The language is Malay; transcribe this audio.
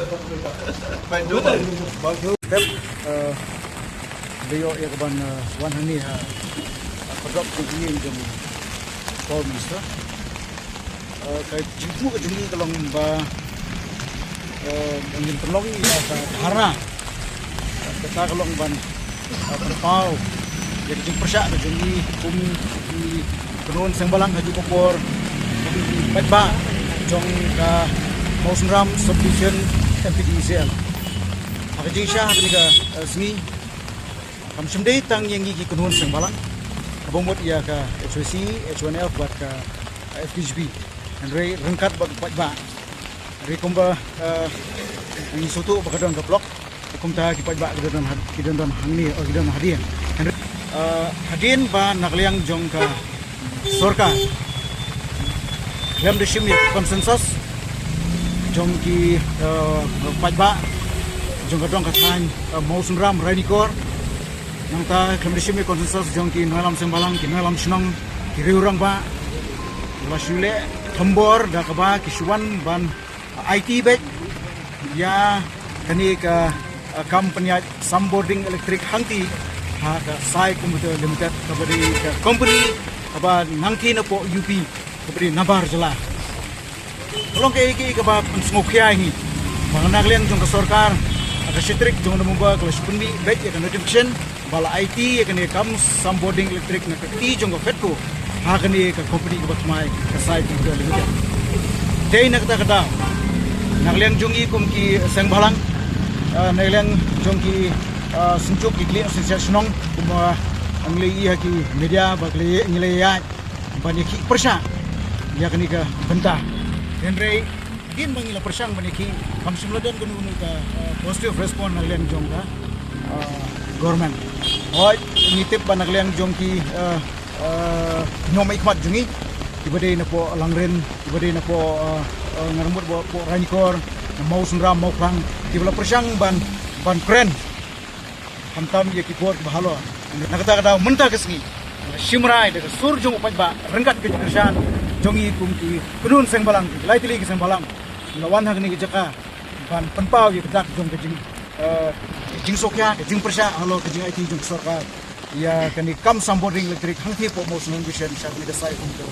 Step beliau ia keban wan hani ha pedok tinggi jam Prime Minister kai jimu ke jungi kalong ba ingin tolong ya hara kita kalong ban pau jadi jing persyak ke jungi bumi di kenon sengbalang haji popor petba jong ka mau senram subdivision MPDCL Haji Syah ketika sini kami sendiri tang yang gigi kenon sengbalang abomot ia ka HWC H1L buat ka FPGB dan rengkat buat petba dari komba ini soto bakadon ke blok hukum ta ki petba kidan hangni kidan hadian hadin ba nakliang jong ka sorka dalam desim ya konsensus jong ki petba jong kadong kasan mau sunram radikor nang ta dalam desim ya konsensus jong ki nalam sembalang ki nalam senang ki riurang ba wasule thambor da kaba ki suwan ban IT bet ya kani ka company Samboarding Electric hangti ha ka Sai Computer Limited kabari ka company aba nangki na po UP kabari nabar jala tolong ke iki ka ba smokia ini manganak liang jong ka sarkar ka sitrik jong na mumba ka spundi bet ya ka notification bala IT ya kani kam Samboarding Electric na kati jong ka fetko ha kani ka company ka batmai ka Sai Computer Limited dei na kata nakliang jongi kumki sengbalang nakliang jongki sunjuk ikli sensasionong kuma anglei haki media bakli ngilai ya baniki persya ya kani ka benta denrei din mangila persang baniki kam simladan kunu ka positive response nakliang jongka government oi nitip ba nakliang jongki nyoma ikmat jongi ibadai na po langren ibadai na po ngarmut po ranikor mau sunram mau krang tibla persang ban kren hamtam ye ki bot bahalo nakata mentah kesni simrai de sur jong upat ba rengkat ke kerjaan jongi kumki kunun sengbalang lai tili ke sengbalang lawan hagni ke jaka ban penpau ye kedak jong ke jing sokya ke jing persya halo ke jing IT jong sarkar ya kani kam Samboarding Electric hangti po mau sunun bishan sa mi desai kumto